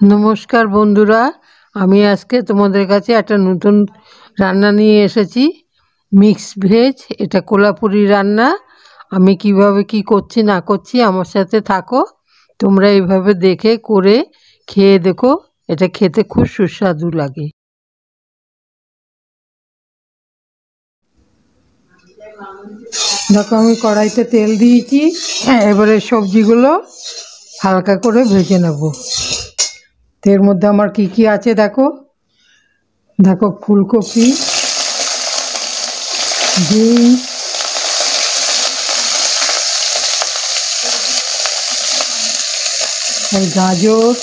नमस्कार बंधुरा आमी आज के तुम्हारे काछे एकटा नतून रान्ना निये एसेछि मिक्स भेज। एटा कोल्हापुरी रान्ना। आमी किभाबे कि करछि ना करछि आमार साथे थाको, तोमरा एइभाबे देखे करे खेये देखो। एटा खेते खूब सुस्वादु लागे। देखो आमी कड़ाइते तेल दिয়েছি, এবারে সবজিগুলো হালকা করে ভেজে নেব। এর মধ্যে আমার কি কি আছে দেখো, দেখো ফুলকপি, বিনস, গাজর,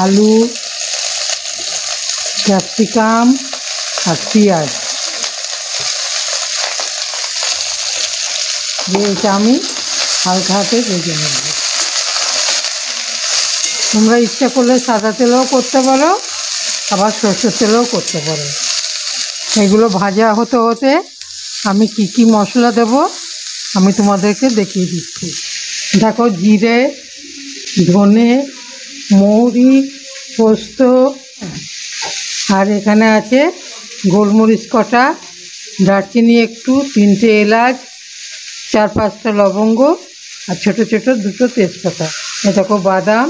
আলু, ক্যাপসিকাম আর পেঁয়াজ। এটা আমি হালকা হাতে ভেজে নেব। তোমরা ইচ্ছা করলে সাদা তেলেও করতে পারো, আবার সরষের তেলেও করতে পারো। এগুলো ভাজা হতে হতে আমি কি কি মশলা দেব আমি তোমাদেরকে দেখিয়ে দিচ্ছি। দেখো জিরে, ধনে, মৌরি, পোস্ত, আর এখানে আছে গোলমরিচ কটা, দারচিনি একটু, 3টে এলাচ, 4-5টা লবঙ্গ আর ছোটো ছোটো 2টো তেজপাতা। এ দেখো বাদাম,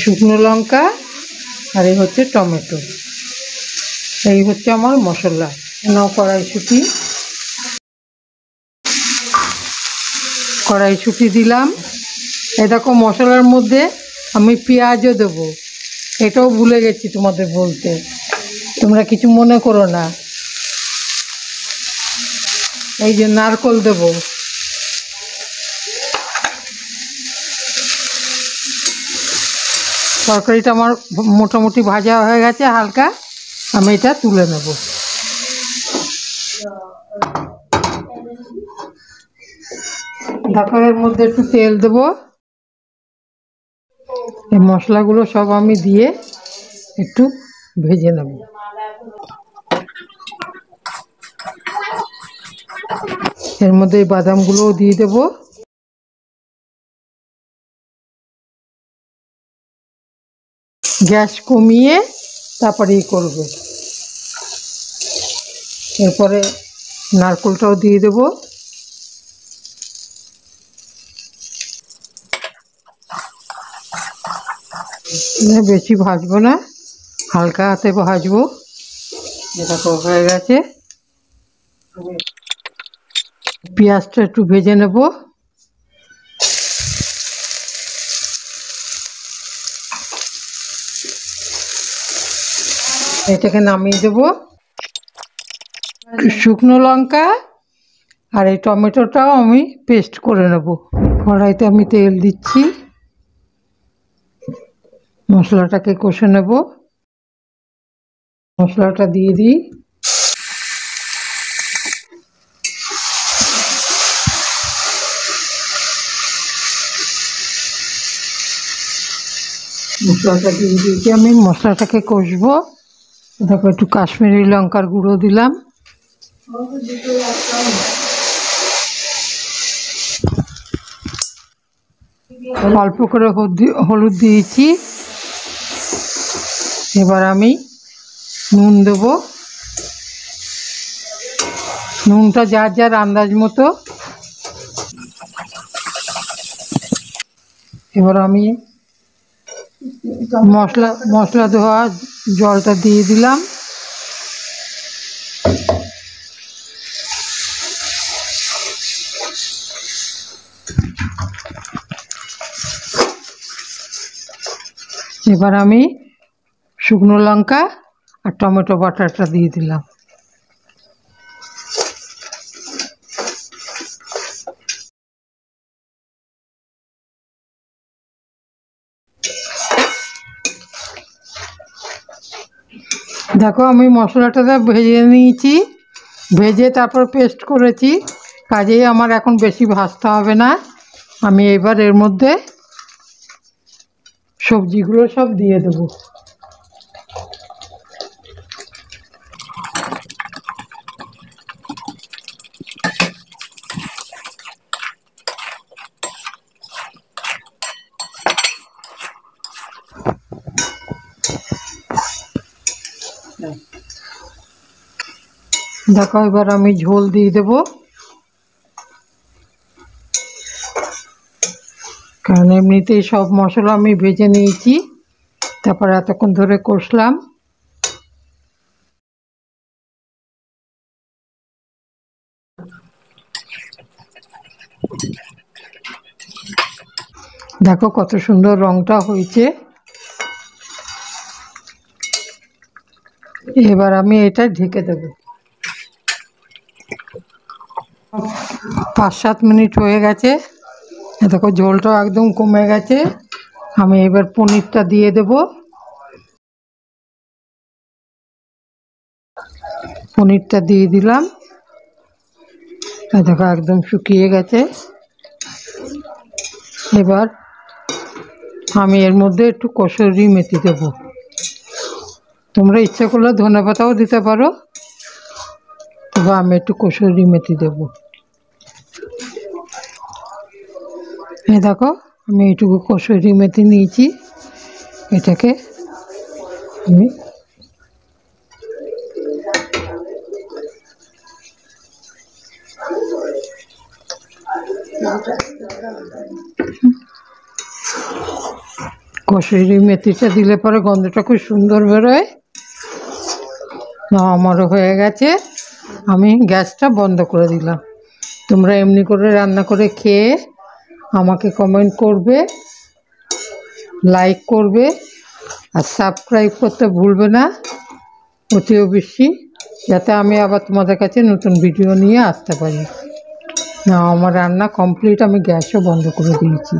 শুকনো লঙ্কা আর এই হচ্ছে টমেটো। এই হচ্ছে আমার মশলা। নাও কড়াইশুঁটি, কড়াইশুঁটি দিলাম। এই দেখো মশলার মধ্যে আমি পেঁয়াজও দেবো, এটাও ভুলে গেছি তোমাদের বলতে, তোমরা কিছু মনে করো না। এই যে নারকেল দেবো, তরকারিটা আমার মোটামুটি ভাজা হয়ে গেছে হালকা, আমি এটা তুলে নেব। দেখো এর মধ্যে একটু তেল দেবো, এই মশলাগুলো সব আমি দিয়ে একটু ভেজে নেব। এর মধ্যে এই বাদামগুলোও দিয়ে দেবো। গ্যাস কমিয়ে তারপরে করবে। এরপরে নারকেলটাও দিয়ে দেবো। বেশি ভাজবো না, হালকা হাতে ভাজবো। এটা তো হয়ে গেছে। পেঁয়াজটা একটু ভেজে নেব। এটাকে নামিয়ে দেব। শুকনো লঙ্কা আর এই টমেটোটাও আমি পেস্ট করে নেব। কড়াইতে আমি তেল দিচ্ছি, মশলাটাকে কষে নেব। মশলাটা দিয়ে দিই। মশলাটা দিয়ে দিয়েছি, আমি মশলাটাকে কষবো। দেখো একটু কাশ্মীরি লঙ্কার গুঁড়ো দিলাম, অল্প করে হলুদ দিয়েছি। এবার আমি নুন দেব, নুনটা যার যার আন্দাজ মতো। এবার আমি মশলা ধোয়া জলটা দিয়ে দিলাম। এবার আমি শুকনো লঙ্কা আর টমেটো বাটাটা দিয়ে দিলাম। দেখো আমি মশলাটা ভেজে নিয়েছি, ভেজে তারপর পেস্ট করেছি, কাজেই আমার এখন বেশি ভাজতে হবে না। আমি এবার এর মধ্যে সবজিগুলো সব দিয়ে দেবো। দেখো এবার আমি ঝোল দিয়ে দেব, কারণ এমনিতেই সব মশলা আমি ভেজে নিয়েছি, তারপর এতক্ষণ ধরে কষলাম। দেখো কত সুন্দর রংটা হয়েছে। এবার আমি এটা ঢেকে দেব। 5-7 মিনিট হয়ে গেছে, দেখো ঝোলটাও একদম কমে গেছে। আমি এবার পনিরটা দিয়ে দেব। পনিরটা দিয়ে দিলাম, দেখো একদম শুকিয়ে গেছে। এবার আমি এর মধ্যে একটু কসুরি মেথি দেব। তোমরা ইচ্ছা করলে ধনেপাতাও দিতে পারো, তবে আমি একটু কসুরি মেথি দেব। এই দেখো আমি এইটুকু কসুরি মেথি নিয়েছি, এটাকে আমি কসুরি মেথিটা দিলে পরে গন্ধটা খুব সুন্দর বেরোয়। আমারও হয়ে গেছে, আমি গ্যাসটা বন্ধ করে দিলাম। তোমরা এমনি করে রান্না করে খেয়ে আমাকে কমেন্ট করবে, লাইক করবে, আর সাবস্ক্রাইব করতে ভুলবে না অতি বেশি, যাতে আমি আবার তোমাদের কাছে নতুন ভিডিও নিয়ে আসতে পারি। না, আমার রান্না কমপ্লিট, আমি গ্যাসও বন্ধ করে দিয়েছি।